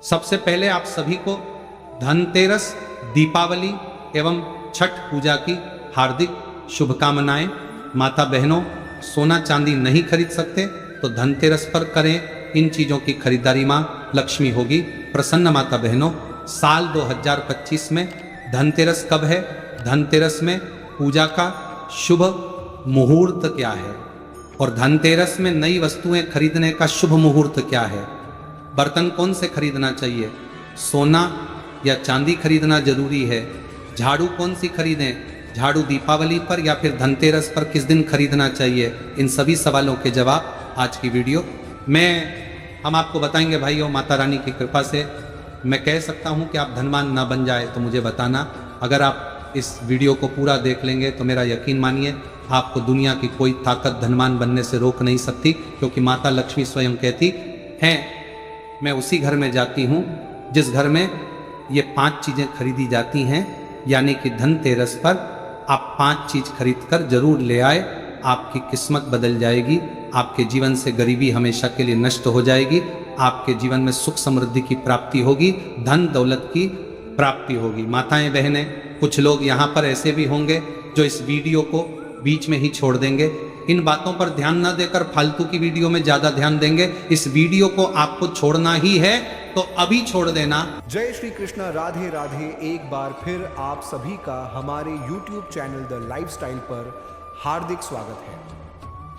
सबसे पहले आप सभी को धनतेरस, दीपावली एवं छठ पूजा की हार्दिक शुभकामनाएं। माता बहनों, सोना चांदी नहीं खरीद सकते तो धनतेरस पर करें इन चीज़ों की खरीदारी। माँ लक्ष्मी होगी प्रसन्न। माता बहनों, साल 2025 में धनतेरस कब है? धनतेरस में पूजा का शुभ मुहूर्त क्या है और धनतेरस में नई वस्तुएं खरीदने का शुभ मुहूर्त क्या है? बर्तन कौन से खरीदना चाहिए? सोना या चांदी खरीदना जरूरी है? झाड़ू कौन सी खरीदें? झाड़ू दीपावली पर या फिर धनतेरस पर किस दिन खरीदना चाहिए? इन सभी सवालों के जवाब आज की वीडियो में हम आपको बताएंगे। भाइयों, माता रानी की कृपा से मैं कह सकता हूं कि आप धनवान ना बन जाए तो मुझे बताना। अगर आप इस वीडियो को पूरा देख लेंगे तो मेरा यकीन मानिए आपको दुनिया की कोई ताकत धनवान बनने से रोक नहीं सकती, क्योंकि माता लक्ष्मी स्वयं कहती हैं, मैं उसी घर में जाती हूँ जिस घर में ये 5 चीज़ें खरीदी जाती हैं। यानी कि धनतेरस पर आप 5 चीज़ खरीद कर जरूर ले आए, आपकी किस्मत बदल जाएगी, आपके जीवन से गरीबी हमेशा के लिए नष्ट हो जाएगी, आपके जीवन में सुख समृद्धि की प्राप्ति होगी, धन दौलत की प्राप्ति होगी। माताएं बहनें, कुछ लोग यहाँ पर ऐसे भी होंगे जो इस वीडियो को बीच में ही छोड़ देंगे। इन बातों पर ध्यान न देकर फालतू की वीडियो में ज्यादा ध्यान देंगे। इस वीडियो को आपको छोड़ना ही है तो अभी छोड़ देना। जय श्री कृष्ण, राधे राधे। एक बार फिर आप सभी का हमारे YouTube चैनल द लाइफस्टाइल पर हार्दिक स्वागत है।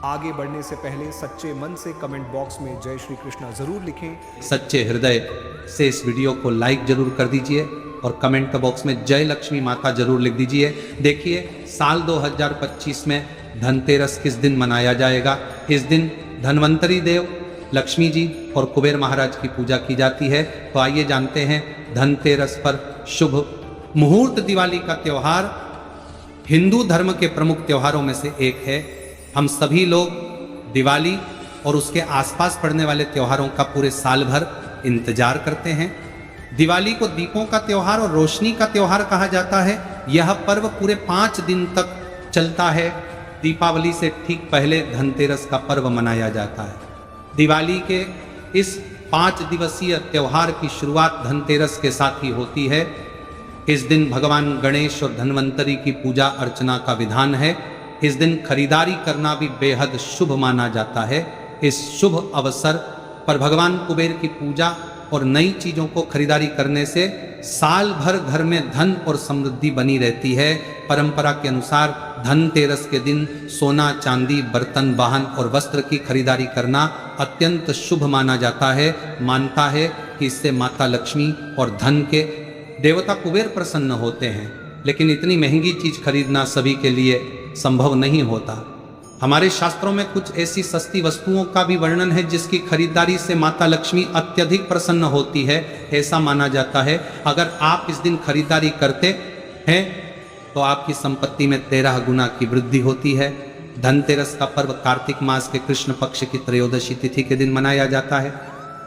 आगे बढ़ने से पहले सच्चे मन से कमेंट बॉक्स में जय श्री कृष्ण जरूर लिखें। सच्चे हृदय से इस वीडियो को लाइक जरूर कर दीजिए और कमेंट बॉक्स में जय लक्ष्मी माता जरूर लिख दीजिए। देखिए, साल 2025 में धनतेरस किस दिन मनाया जाएगा? इस दिन धन्वंतरी देव, लक्ष्मी जी और कुबेर महाराज की पूजा की जाती है। तो आइए जानते हैं धनतेरस पर शुभ मुहूर्त। दिवाली का त्यौहार हिंदू धर्म के प्रमुख त्योहारों में से एक है। हम सभी लोग दिवाली और उसके आसपास पड़ने वाले त्योहारों का पूरे साल भर इंतजार करते हैं। दिवाली को दीपों का त्योहार और रोशनी का त्योहार कहा जाता है। यह पर्व पूरे 5 दिन तक चलता है। दीपावली से ठीक पहले धनतेरस का पर्व मनाया जाता है। दिवाली के इस 5 दिवसीय त्योहार की शुरुआत धनतेरस के साथ ही होती है। इस दिन भगवान गणेश और धन्वंतरी की पूजा अर्चना का विधान है। इस दिन खरीदारी करना भी बेहद शुभ माना जाता है। इस शुभ अवसर पर भगवान कुबेर की पूजा और नई चीज़ों को खरीदारी करने से साल भर घर में धन और समृद्धि बनी रहती है। परंपरा के अनुसार धनतेरस के दिन सोना, चांदी, बर्तन, वाहन और वस्त्र की खरीदारी करना अत्यंत शुभ माना जाता है। मानता है कि इससे माता लक्ष्मी और धन के देवता कुबेर प्रसन्न होते हैं। लेकिन इतनी महंगी चीज खरीदना सभी के लिए संभव नहीं होता। हमारे शास्त्रों में कुछ ऐसी सस्ती वस्तुओं का भी वर्णन है जिसकी खरीदारी से माता लक्ष्मी अत्यधिक प्रसन्न होती है। ऐसा माना जाता है अगर आप इस दिन खरीदारी करते हैं तो आपकी संपत्ति में 13 गुना की वृद्धि होती है। धनतेरस का पर्व कार्तिक मास के कृष्ण पक्ष की त्रयोदशी तिथि के दिन मनाया जाता है।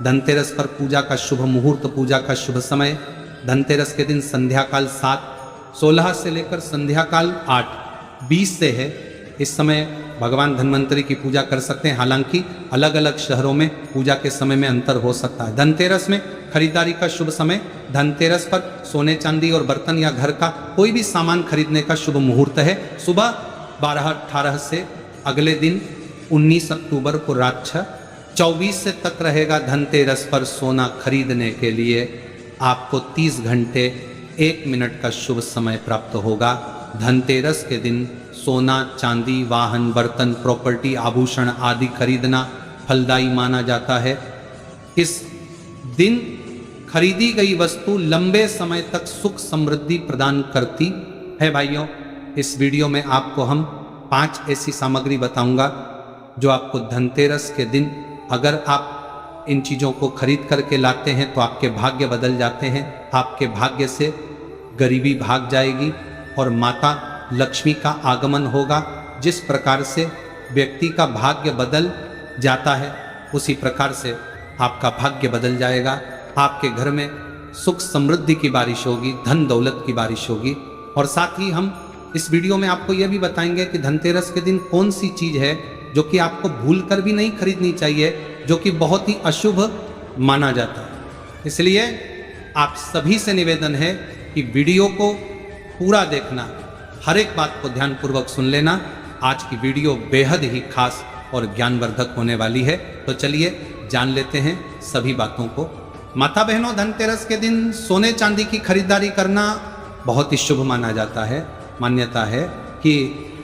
धनतेरस पर पूजा का शुभ मुहूर्त, पूजा का शुभ समय धनतेरस के दिन संध्या काल 7:16 से लेकर संध्या काल 8:20 से है। इस समय भगवान धन्वंतरी की पूजा कर सकते हैं। हालांकि अलग अलग शहरों में पूजा के समय में अंतर हो सकता है। धनतेरस में खरीदारी का शुभ समय, धनतेरस पर सोने चांदी और बर्तन या घर का कोई भी सामान खरीदने का शुभ मुहूर्त है सुबह 12:18 से अगले दिन 19 अक्टूबर को रात 6:24 से तक रहेगा। धनतेरस पर सोना खरीदने के लिए आपको 30 घंटे 1 मिनट का शुभ समय प्राप्त होगा। धनतेरस के दिन सोना, चांदी, वाहन, बर्तन, प्रॉपर्टी, आभूषण आदि खरीदना फलदायी माना जाता है। इस दिन खरीदी गई वस्तु लंबे समय तक सुख समृद्धि प्रदान करती है। भाइयों, इस वीडियो में आपको हम 5 ऐसी सामग्री बताऊंगा जो आपको धनतेरस के दिन अगर आप इन चीज़ों को खरीद करके लाते हैं तो आपके भाग्य बदल जाते हैं। आपके भाग्य से गरीबी भाग जाएगी और माता लक्ष्मी का आगमन होगा। जिस प्रकार से व्यक्ति का भाग्य बदल जाता है उसी प्रकार से आपका भाग्य बदल जाएगा। आपके घर में सुख समृद्धि की बारिश होगी, धन दौलत की बारिश होगी। और साथ ही हम इस वीडियो में आपको यह भी बताएंगे कि धनतेरस के दिन कौन सी चीज़ है जो कि आपको भूल कर भी नहीं खरीदनी चाहिए, जो कि बहुत ही अशुभ माना जाता है। इसलिए आप सभी से निवेदन है कि वीडियो को पूरा देखना, हर एक बात को ध्यानपूर्वक सुन लेना। आज की वीडियो बेहद ही खास और ज्ञानवर्धक होने वाली है। तो चलिए जान लेते हैं सभी बातों को। माता बहनों, धनतेरस के दिन सोने चांदी की खरीदारी करना बहुत ही शुभ माना जाता है। मान्यता है कि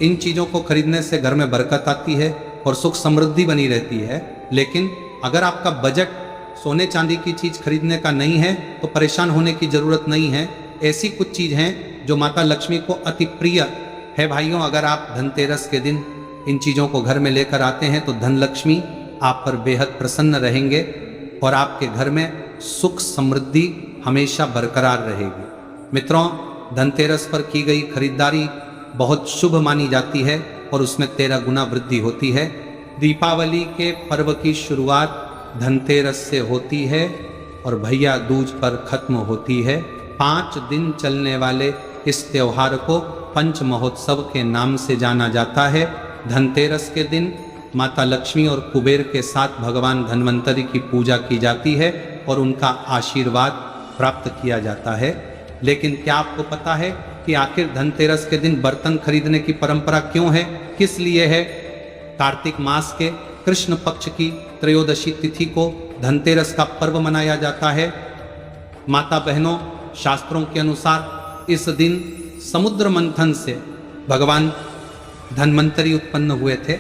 इन चीज़ों को खरीदने से घर में बरकत आती है और सुख समृद्धि बनी रहती है। लेकिन अगर आपका बजट सोने चांदी की चीज़ खरीदने का नहीं है तो परेशान होने की ज़रूरत नहीं है। ऐसी कुछ चीज़ हैं जो माता लक्ष्मी को अति प्रिय है। भाइयों, अगर आप धनतेरस के दिन इन चीज़ों को घर में लेकर आते हैं तो धन लक्ष्मी आप पर बेहद प्रसन्न रहेंगे और आपके घर में सुख समृद्धि हमेशा बरकरार रहेगी। मित्रों, धनतेरस पर की गई खरीदारी बहुत शुभ मानी जाती है और उसमें 13 गुना वृद्धि होती है। दीपावली के पर्व की शुरुआत धनतेरस से होती है और भैया दूज पर खत्म होती है। 5 दिन चलने वाले इस त्योहार को पंच महोत्सव के नाम से जाना जाता है। धनतेरस के दिन माता लक्ष्मी और कुबेर के साथ भगवान धन्वंतरी की पूजा की जाती है और उनका आशीर्वाद प्राप्त किया जाता है। लेकिन क्या आपको पता है कि आखिर धनतेरस के दिन बर्तन खरीदने की परंपरा क्यों है, किस लिए है? कार्तिक मास के कृष्ण पक्ष की त्रयोदशी तिथि को धनतेरस का पर्व मनाया जाता है। माता बहनों, शास्त्रों के अनुसार इस दिन समुद्र मंथन से भगवान धन्वंतरी उत्पन्न हुए थे।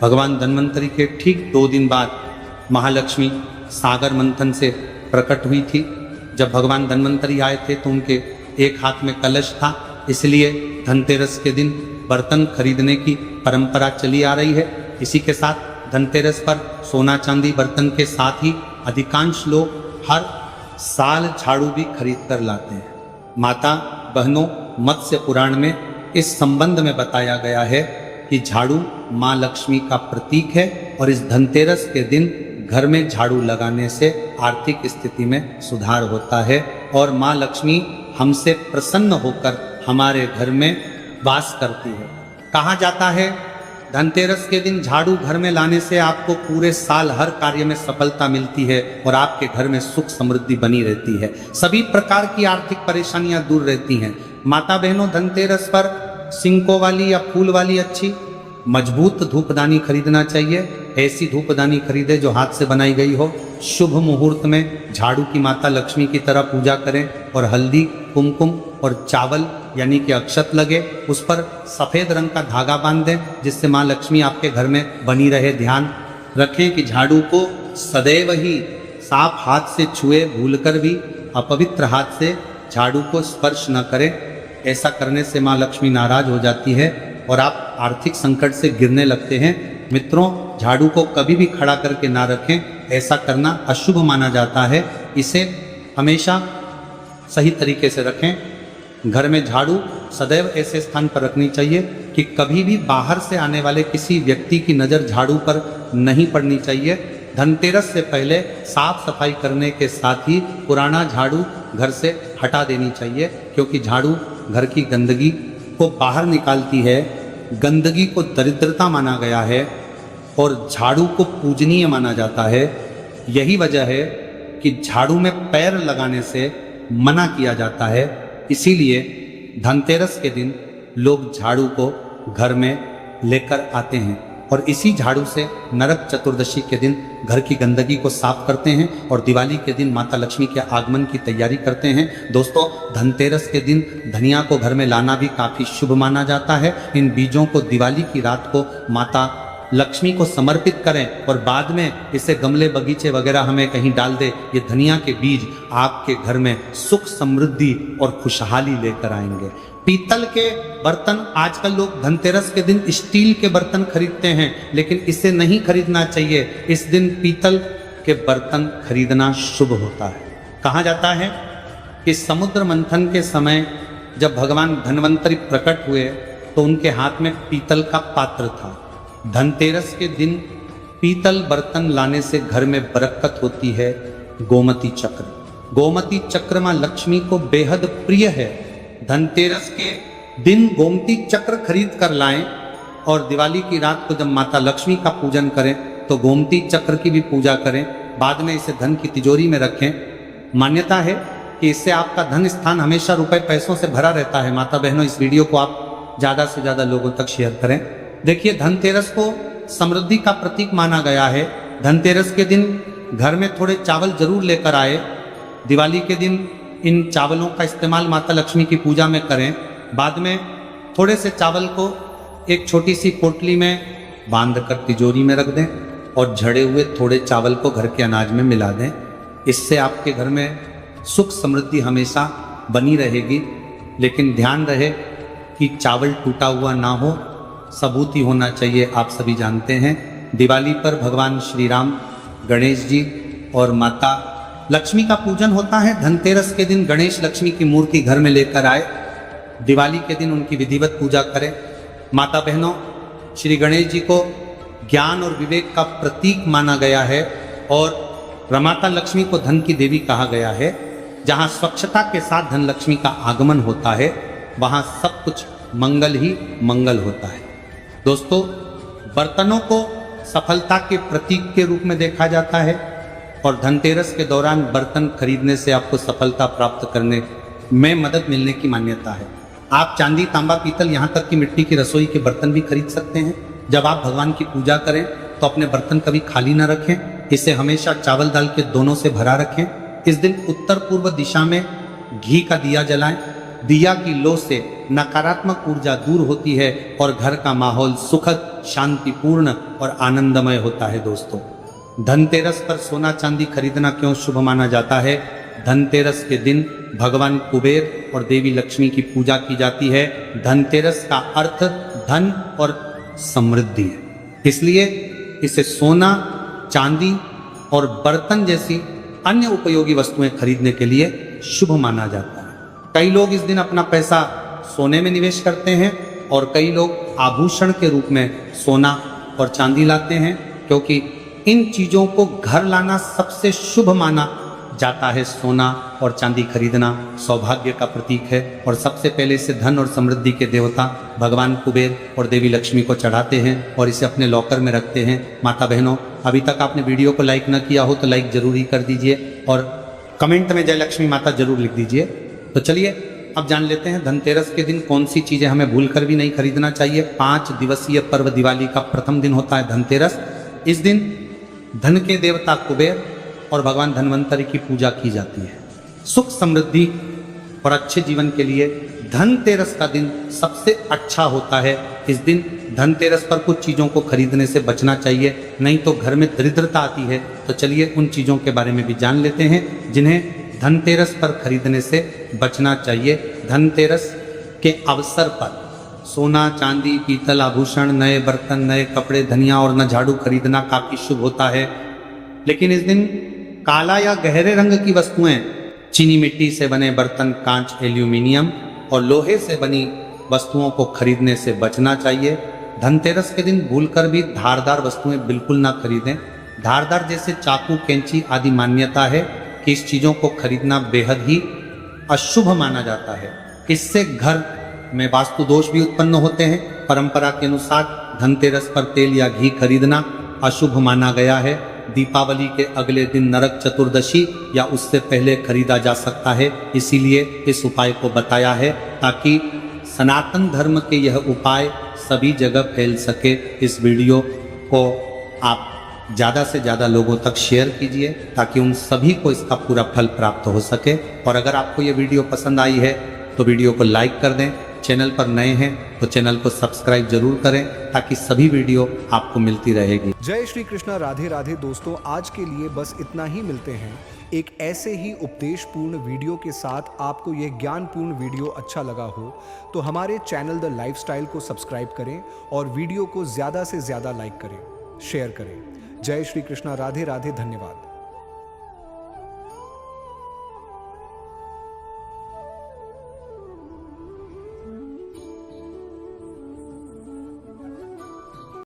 भगवान धन्वंतरी के ठीक 2 दिन बाद महालक्ष्मी सागर मंथन से प्रकट हुई थी। जब भगवान धन्वंतरी आए थे तो उनके एक हाथ में कलश था, इसलिए धनतेरस के दिन बर्तन खरीदने की परंपरा चली आ रही है। इसी के साथ धनतेरस पर सोना चांदी बर्तन के साथ ही अधिकांश लोग हर साल झाड़ू भी खरीद कर लाते हैं। माता बहनों, मत्स्य पुराण में इस संबंध में बताया गया है कि झाड़ू माँ लक्ष्मी का प्रतीक है और इस धनतेरस के दिन घर में झाड़ू लगाने से आर्थिक स्थिति में सुधार होता है और माँ लक्ष्मी हमसे प्रसन्न होकर हमारे घर में वास करती है। कहा जाता है धनतेरस के दिन झाड़ू घर में लाने से आपको पूरे साल हर कार्य में सफलता मिलती है और आपके घर में सुख समृद्धि बनी रहती है। सभी प्रकार की आर्थिक परेशानियां दूर रहती हैं। माता बहनों, धनतेरस पर सिंकों वाली या फूल वाली अच्छी मजबूत धूपदानी खरीदना चाहिए। ऐसी धूपदानी खरीदे जो हाथ से बनाई गई हो। शुभ मुहूर्त में झाड़ू की माता लक्ष्मी की तरह पूजा करें और हल्दी, कुमकुम और चावल यानी कि अक्षत लगे, उस पर सफ़ेद रंग का धागा बांध दें जिससे माँ लक्ष्मी आपके घर में बनी रहे। ध्यान रखें कि झाड़ू को सदैव ही साफ हाथ से छुए, भूलकर भी अपवित्र हाथ से झाड़ू को स्पर्श न करें। ऐसा करने से माँ लक्ष्मी नाराज हो जाती है और आप आर्थिक संकट से गिरने लगते हैं। मित्रों, झाड़ू को कभी भी खड़ा करके ना रखें, ऐसा करना अशुभ माना जाता है। इसे हमेशा सही तरीके से रखें। घर में झाड़ू सदैव ऐसे स्थान पर रखनी चाहिए कि कभी भी बाहर से आने वाले किसी व्यक्ति की नज़र झाड़ू पर नहीं पड़नी चाहिए। धनतेरस से पहले साफ सफाई करने के साथ ही पुराना झाड़ू घर से हटा देनी चाहिए, क्योंकि झाड़ू घर की गंदगी को बाहर निकालती है। गंदगी को दरिद्रता माना गया है और झाड़ू को पूजनीय माना जाता है। यही वजह है कि झाड़ू में पैर लगाने से मना किया जाता है। इसीलिए धनतेरस के दिन लोग झाड़ू को घर में लेकर आते हैं और इसी झाड़ू से नरक चतुर्दशी के दिन घर की गंदगी को साफ करते हैं और दिवाली के दिन माता लक्ष्मी के आगमन की तैयारी करते हैं। दोस्तों, धनतेरस के दिन धनिया को घर में लाना भी काफ़ी शुभ माना जाता है। इन बीजों को दिवाली की रात को माता लक्ष्मी को समर्पित करें और बाद में इसे गमले बगीचे वगैरह हमें कहीं डाल दे। ये धनिया के बीज आपके घर में सुख समृद्धि और खुशहाली लेकर आएंगे। पीतल के बर्तन, आजकल लोग धनतेरस के दिन स्टील के बर्तन खरीदते हैं, लेकिन इसे नहीं खरीदना चाहिए। इस दिन पीतल के बर्तन खरीदना शुभ होता है। कहा जाता है कि समुद्र मंथन के समय जब भगवान धन्वंतरी प्रकट हुए तो उनके हाथ में पीतल का पात्र था। धनतेरस के दिन पीतल बर्तन लाने से घर में बरकत होती है। गोमती चक्र, गोमती चक्र मां लक्ष्मी को बेहद प्रिय है। धनतेरस के दिन गोमती चक्र खरीद कर लाएं और दिवाली की रात को जब माता लक्ष्मी का पूजन करें तो गोमती चक्र की भी पूजा करें। बाद में इसे धन की तिजोरी में रखें। मान्यता है कि इससे आपका धन स्थान हमेशा रुपए पैसों से भरा रहता है। माता बहनों, इस वीडियो को आप ज़्यादा से ज़्यादा लोगों तक शेयर करें। देखिए, धनतेरस को समृद्धि का प्रतीक माना गया है। धनतेरस के दिन घर में थोड़े चावल जरूर लेकर आए। दिवाली के दिन इन चावलों का इस्तेमाल माता लक्ष्मी की पूजा में करें। बाद में थोड़े से चावल को एक छोटी सी पोटली में बांधकर तिजोरी में रख दें और झड़े हुए थोड़े चावल को घर के अनाज में मिला दें। इससे आपके घर में सुख समृद्धि हमेशा बनी रहेगी। लेकिन ध्यान रहे कि चावल टूटा हुआ ना हो, सबूत ही होना चाहिए। आप सभी जानते हैं, दिवाली पर भगवान श्री राम, गणेश जी और माता लक्ष्मी का पूजन होता है। धनतेरस के दिन गणेश लक्ष्मी की मूर्ति घर में लेकर आए। दिवाली के दिन उनकी विधिवत पूजा करें। माता बहनों, श्री गणेश जी को ज्ञान और विवेक का प्रतीक माना गया है और माता लक्ष्मी को धन की देवी कहा गया है। जहाँ स्वच्छता के साथ धन लक्ष्मी का आगमन होता है, वहाँ सब कुछ मंगल ही मंगल होता है। दोस्तों, बर्तनों को सफलता के प्रतीक के रूप में देखा जाता है और धनतेरस के दौरान बर्तन खरीदने से आपको सफलता प्राप्त करने में मदद मिलने की मान्यता है। आप चांदी, तांबा, पीतल, यहाँ तक कि मिट्टी की रसोई के बर्तन भी खरीद सकते हैं। जब आप भगवान की पूजा करें तो अपने बर्तन कभी खाली ना रखें। इसे हमेशा चावल दाल के दोनों से भरा रखें। इस दिन उत्तर पूर्व दिशा में घी का दिया जलाएं। दिया की लो से नकारात्मक ऊर्जा दूर होती है और घर का माहौल सुखद, शांतिपूर्ण और आनंदमय होता है। दोस्तों, धनतेरस पर सोना चांदी खरीदना क्यों शुभ माना जाता है? धनतेरस के दिन भगवान कुबेर और देवी लक्ष्मी की पूजा की जाती है। धनतेरस का अर्थ धन और समृद्धि है, इसलिए इसे सोना, चांदी और बर्तन जैसी अन्य उपयोगी वस्तुएं खरीदने के लिए शुभ माना जाता है। कई लोग इस दिन अपना पैसा सोने में निवेश करते हैं और कई लोग आभूषण के रूप में सोना और चांदी लाते हैं, क्योंकि इन चीजों को घर लाना सबसे शुभ माना जाता है। सोना और चांदी खरीदना सौभाग्य का प्रतीक है और सबसे पहले इसे धन और समृद्धि के देवता भगवान कुबेर और देवी लक्ष्मी को चढ़ाते हैं और इसे अपने लॉकर में रखते हैं। माता बहनों, अभी तक आपने वीडियो को लाइक न किया हो तो लाइक जरूर ही कर दीजिए और कमेंट में जय लक्ष्मी माता जरूर लिख दीजिए। तो चलिए अब जान लेते हैं धनतेरस के दिन कौन सी चीजें हमें भूलकर भी नहीं खरीदना चाहिए। 5 दिवसीय पर्व दिवाली का प्रथम दिन होता है धनतेरस। इस दिन धन के देवता कुबेर और भगवान धन्वंतरी की पूजा की जाती है। सुख समृद्धि और अच्छे जीवन के लिए धनतेरस का दिन सबसे अच्छा होता है। इस दिन धनतेरस पर कुछ चीज़ों को खरीदने से बचना चाहिए, नहीं तो घर में दरिद्रता आती है। तो चलिए उन चीज़ों के बारे में भी जान लेते हैं जिन्हें धनतेरस पर खरीदने से बचना चाहिए। धनतेरस के अवसर पर सोना, चांदी, पीतल, आभूषण, नए बर्तन, नए कपड़े, धनिया और न झाड़ू खरीदना काफ़ी शुभ होता है। लेकिन इस दिन काला या गहरे रंग की वस्तुएं, चीनी मिट्टी से बने बर्तन, कांच, एल्यूमिनियम और लोहे से बनी वस्तुओं को खरीदने से बचना चाहिए। धनतेरस के दिन भूलकर भी धारदार वस्तुएं बिल्कुल ना खरीदें। धारदार जैसे चाकू, कैंची आदि मान्यता है कि इस चीज़ों को खरीदना बेहद ही अशुभ माना जाता है। इससे घर में वास्तु दोष भी उत्पन्न होते हैं। परंपरा के अनुसार धनतेरस पर तेल या घी खरीदना अशुभ माना गया है। दीपावली के अगले दिन नरक चतुर्दशी या उससे पहले खरीदा जा सकता है, इसीलिए इस उपाय को बताया है ताकि सनातन धर्म के यह उपाय सभी जगह फैल सके। इस वीडियो को आप ज़्यादा से ज़्यादा लोगों तक शेयर कीजिए ताकि उन सभी को इसका पूरा फल प्राप्त हो सके। और अगर आपको ये वीडियो पसंद आई है तो वीडियो को लाइक कर दें। चैनल पर नए हैं तो चैनल को सब्सक्राइब जरूर करें ताकि सभी वीडियो आपको मिलती रहेगी। जय श्री कृष्णा, राधे राधे। दोस्तों, आज के लिए बस इतना ही। मिलते हैं एक ऐसे ही उपदेशपूर्ण वीडियो के साथ। आपको यह ज्ञानपूर्ण वीडियो अच्छा लगा हो तो हमारे चैनल द लाइफस्टाइल को सब्सक्राइब करें और वीडियो को ज़्यादा से ज़्यादा लाइक करें, शेयर करें। जय श्री कृष्णा, राधे राधे। धन्यवाद।